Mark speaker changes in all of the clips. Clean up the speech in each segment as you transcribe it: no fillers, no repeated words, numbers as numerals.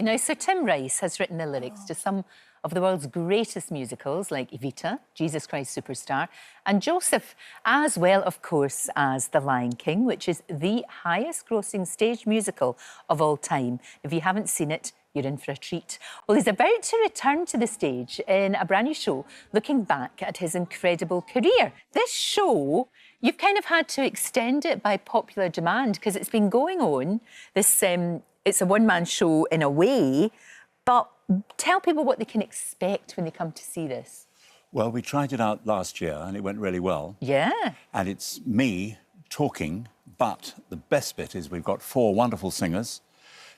Speaker 1: Now, Sir Tim Rice has written the lyrics to some of the world's greatest musicals like Evita, Jesus Christ Superstar, and Joseph, as well, of course, as The Lion King, which is the highest-grossing stage musical of all time. If you haven't seen it, you're in for a treat. Well, he's about to return to the stage in a brand new show, looking back at his incredible career. This show, you've kind of had to extend it by popular demand because it's been going on. It's a one-man show in a way, but tell people what they can expect when they come to see this.
Speaker 2: Well, we tried it out last year and it went really well.
Speaker 1: Yeah.
Speaker 2: And it's me talking, but the best bit is we've got 4 wonderful singers,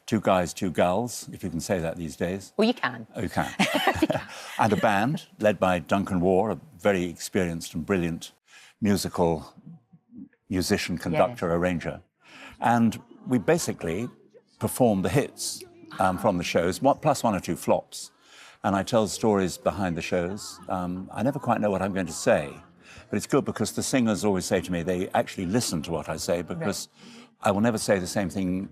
Speaker 2: 2 guys, 2 girls, if you can say that these days.
Speaker 1: Well, you can.
Speaker 2: Oh, you can. And a band led by Duncan Warr, a very experienced and brilliant musical musician, conductor, arranger. And we basically perform the hits from the shows, plus 1 or 2 flops. And I tell stories behind the shows. I never quite know what I'm going to say, but it's good because the singers always say to me they actually listen to what I say because I will never say the same thing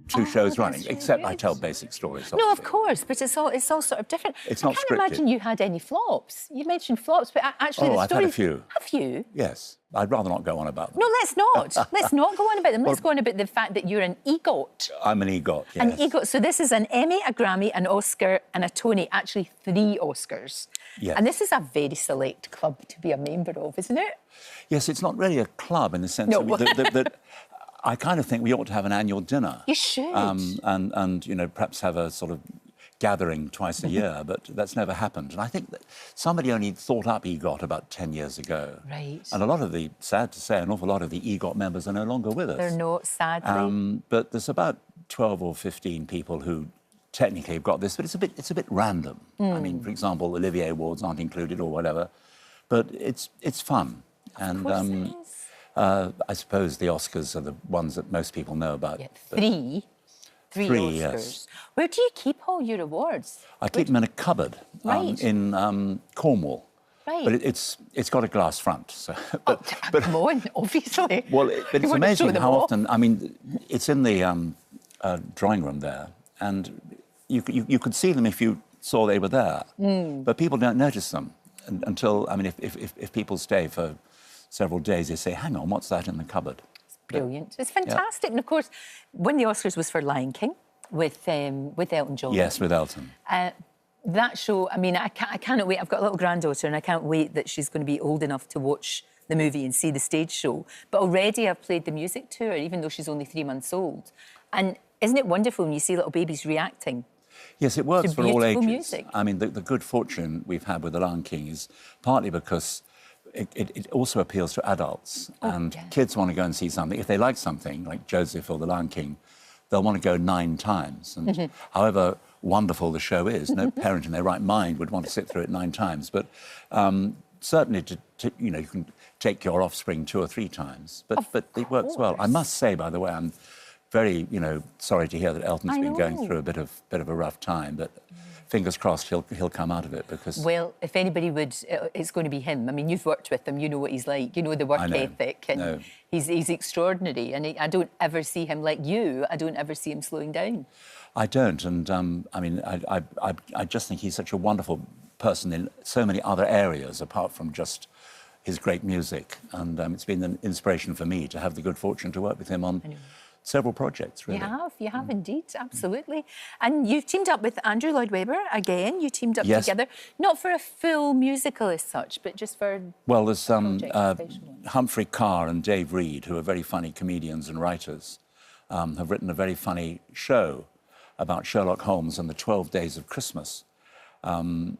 Speaker 2: 2 shows running, except I tell basic stories.
Speaker 1: No, of course, but it's all sort of different.
Speaker 2: It's not
Speaker 1: I can't
Speaker 2: scripted.
Speaker 1: imagine you had any flops. You mentioned flops, but actually the
Speaker 2: I've had a few.
Speaker 1: Have you?
Speaker 2: Yes. I'd rather not go on about them.
Speaker 1: No, let's not. Let's not go on about them. Let's go on about the fact that you're an Egot.
Speaker 2: I'm an Egot, yes.
Speaker 1: An Egot. So this is an Emmy, a Grammy, an Oscar and a Tony, actually 3 Oscars.
Speaker 2: Yes.
Speaker 1: And this is a very select club to be a member of, isn't it?
Speaker 2: Yes, it's not really a club in the sense that I kind of think we ought to have an annual dinner.
Speaker 1: You should.
Speaker 2: And you know, perhaps have a sort of gathering twice a year, but that's never happened. And I think that somebody only thought up Egot about 10 years ago.
Speaker 1: Right.
Speaker 2: And a lot of sad to say, an awful lot of the Egot members are no longer with us.
Speaker 1: They're not, sadly.
Speaker 2: But there's about 12 or 15 people who technically have got this, but it's a bit random. I mean, for example, Olivier Awards aren't included or whatever, but it's fun.
Speaker 1: Of course it is.
Speaker 2: I suppose the Oscars are the ones that most people know about.
Speaker 1: Yeah, 3 Oscars.
Speaker 2: Yes.
Speaker 1: Where do you keep all your awards?
Speaker 2: I keep them in a cupboard in Cornwall.
Speaker 1: Right.
Speaker 2: But it's got a glass front. So,
Speaker 1: come on, obviously.
Speaker 2: Well, but it's amazing how often. I mean, it's in the drawing room there, and you could see them if you saw they were there. But people don't notice them until, I mean, if people stay for several days, they say, hang on, what's that in the cupboard?
Speaker 1: It's brilliant. It's fantastic. Yeah. And, of course, when the Oscars was for Lion King with Elton John.
Speaker 2: Yes, with Elton.
Speaker 1: That show, I mean, I cannot wait. I've got a little granddaughter and I can't wait that she's going to be old enough to watch the movie and see the stage show. But already I've played the music to her, even though she's only 3 months old. And isn't it wonderful when you see little babies reacting?
Speaker 2: Yes, it works for all ages.
Speaker 1: Music.
Speaker 2: I mean, the good fortune we've had with The Lion King is partly because it also appeals to adults. Kids want to go and see something. If they like something, like Joseph or The Lion King, they'll want to go 9 times. And however wonderful the show is, no parent in their right mind would want to sit through it 9 times. But certainly, you know, you can take your offspring 2 or 3 times. But it works well. I must say, by the way, I'm very, sorry to hear that Elton's been going through a bit of a rough time, but fingers crossed he'll come out of it because...
Speaker 1: Well, if anybody would, it's going to be him. I mean, you've worked with him, you know what he's like, you know the work ethic, and he's extraordinary, and I don't ever see him like you. I don't ever see him slowing down. I
Speaker 2: don't, and I mean, I just think he's such a wonderful person in so many other areas apart from just his great music, and it's been an inspiration for me to have the good fortune to work with him on several projects, really.
Speaker 1: You have indeed, absolutely. And you've teamed up with Andrew Lloyd Webber again. You teamed up together, not for a full musical as such, but just for...
Speaker 2: Well, there's Humphrey Carr and Dave Reed, who are very funny comedians and writers, have written a very funny show about Sherlock Holmes and the 12 Days of Christmas. And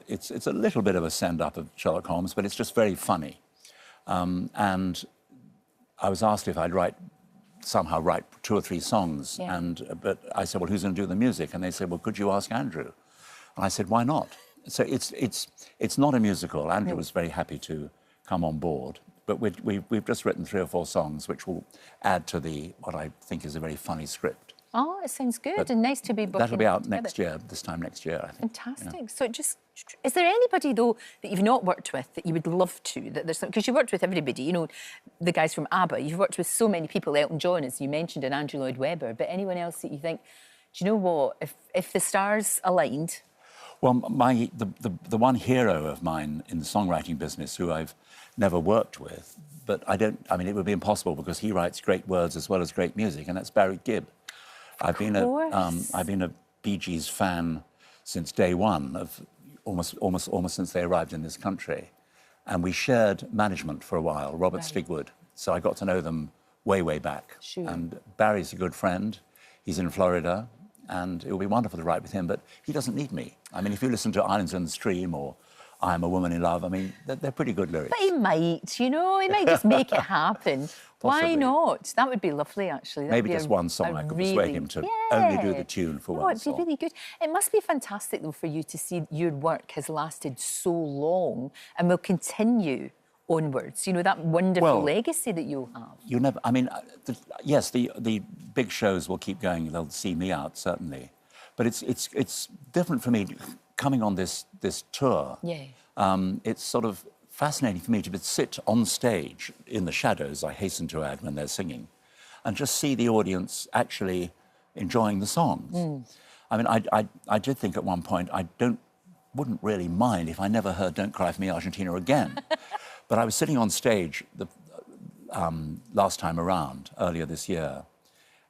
Speaker 2: it's a little bit of a send-up of Sherlock Holmes, but it's just very funny. And I was asked if I'd somehow write 2 or 3 songs, but I said, well, who's going to do the music? And they said, well, could you ask Andrew? And I said, why not? So it's not a musical. Andrew was very happy to come on board, but we've just written 3 or 4 songs which will add to what I think is a very funny script.
Speaker 1: Oh, it sounds good and nice to be booking.
Speaker 2: That'll be out next year, this time next year, I think.
Speaker 1: Fantastic. Yeah. So is there anybody, though, that you've not worked with that you would love to? Because you've worked with everybody, you know, the guys from ABBA, you've worked with so many people, Elton John, as you mentioned, and Andrew Lloyd Webber, but anyone else that you think, Do you know what? If the stars aligned...
Speaker 2: Well, the one hero of mine in the songwriting business who I've never worked with, but I mean, it would be impossible because he writes great words as well as great music, and that's Barry Gibb. I've been a Bee Gees fan since day one, of almost since they arrived in this country. And we shared management for a while, Robert Stigwood. So I got to know them way back.
Speaker 1: Sure.
Speaker 2: And Barry's a good friend. He's in Florida. And it would be wonderful to write with him, but he doesn't need me. I mean, if you listen to Islands in the Stream or I Am a Woman in Love, I mean, they're pretty good lyrics.
Speaker 1: But he might, you know, he might just make it happen. Why not? That would be lovely, actually. That'd
Speaker 2: Maybe just one song I could persuade him to only do the tune for one song.
Speaker 1: It'd be really good. It must be fantastic, though, for you to see your work has lasted so long and will continue onwards. You know, that wonderful legacy that you'll have.
Speaker 2: You never... I mean, yes, the big shows will keep going. They'll see me out, certainly. But it's different for me coming on this tour.
Speaker 1: Yeah.
Speaker 2: It's sort of fascinating for me to sit on stage in the shadows, I hasten to add, when they're singing, and just see the audience actually enjoying the songs. I mean, I did think at one point wouldn't really mind if I never heard Don't Cry For Me, Argentina again. But I was sitting on stage last time around, earlier this year,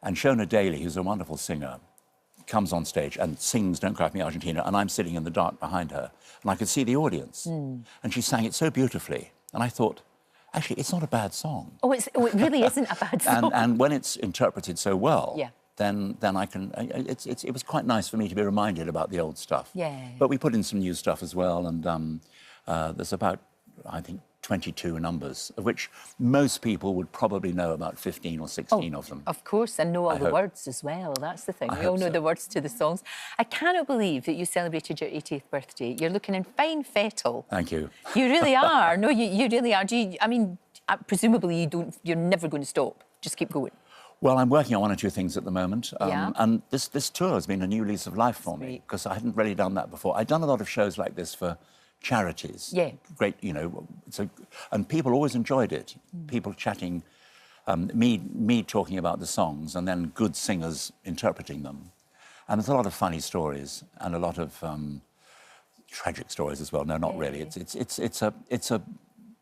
Speaker 2: and Shona Daly, who's a wonderful singer, comes on stage and sings Don't Cry For Me, Argentina, and I'm sitting in the dark behind her, and I could see the audience. And she sang it so beautifully. And I thought, actually, it's not a bad song.
Speaker 1: Oh, it really isn't a bad song.
Speaker 2: And when it's interpreted so well, then I can... It was quite nice for me to be reminded about the old stuff.
Speaker 1: Yeah.
Speaker 2: But we put in some new stuff as well, and there's about, I think, 22 numbers, of which most people would probably know about 15 or 16 of them.
Speaker 1: Of course, and know all the words as well. That's the thing. We all know the words to the songs. I cannot believe that you celebrated your 80th birthday. You're looking in fine fettle.
Speaker 2: Thank you.
Speaker 1: You really are. No, you really are. I mean, presumably you're never going to stop. Just keep going.
Speaker 2: Well, I'm working on one or two things at the moment. And this tour has been a new lease of life for me, because I hadn't really done that before. I'd done a lot of shows like this for charities.
Speaker 1: Yeah.
Speaker 2: Great, you know, and people always enjoyed it. People chatting, me talking about the songs, and then good singers interpreting them. And there's a lot of funny stories and a lot of tragic stories as well. No, not really. It's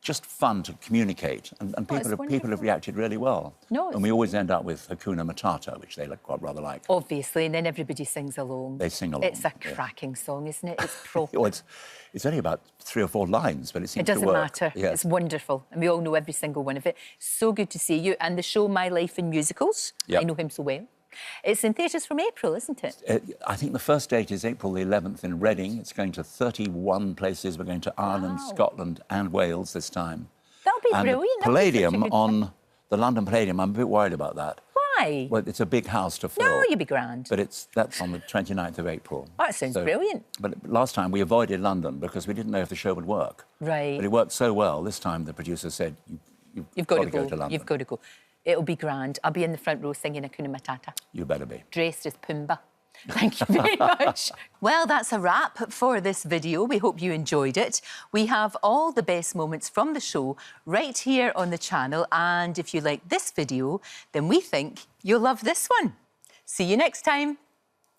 Speaker 2: just fun to communicate, and people have reacted really well.
Speaker 1: No,
Speaker 2: and we always end up with Hakuna Matata, which they rather like.
Speaker 1: Obviously, and then everybody sings along.
Speaker 2: They sing along.
Speaker 1: It's a cracking song, isn't it? It's proper.
Speaker 2: Well, it's only about 3 or 4 lines, but it seems to work.
Speaker 1: It doesn't matter. Yes. It's wonderful, and we all know every single one of it. So good to see you. And the show My Life in Musicals, I know him so well. It's in theatres from April, isn't it?
Speaker 2: I think the first date is April the 11th in Reading. It's going to 31 places. We're going to Ireland, Scotland and Wales this time.
Speaker 1: That'll be brilliant.
Speaker 2: The Palladium on the London Palladium, I'm a bit worried about that.
Speaker 1: Why?
Speaker 2: Well, it's a big house to fill.
Speaker 1: No, you'll be grand.
Speaker 2: But that's on the 29th of April.
Speaker 1: Oh, that sounds brilliant.
Speaker 2: But last time we avoided London because we didn't know if the show would work.
Speaker 1: Right.
Speaker 2: But it worked so well. This time the producer said, you've got to go to London.
Speaker 1: You've got to go. It'll be grand. I'll be in the front row singing Hakuna Matata.
Speaker 2: You better be.
Speaker 1: Dressed as Pumbaa. Thank you very much. Well, that's a wrap for this video. We hope you enjoyed it. We have all the best moments from the show right here on the channel. And if you like this video, then we think you'll love this one. See you next time.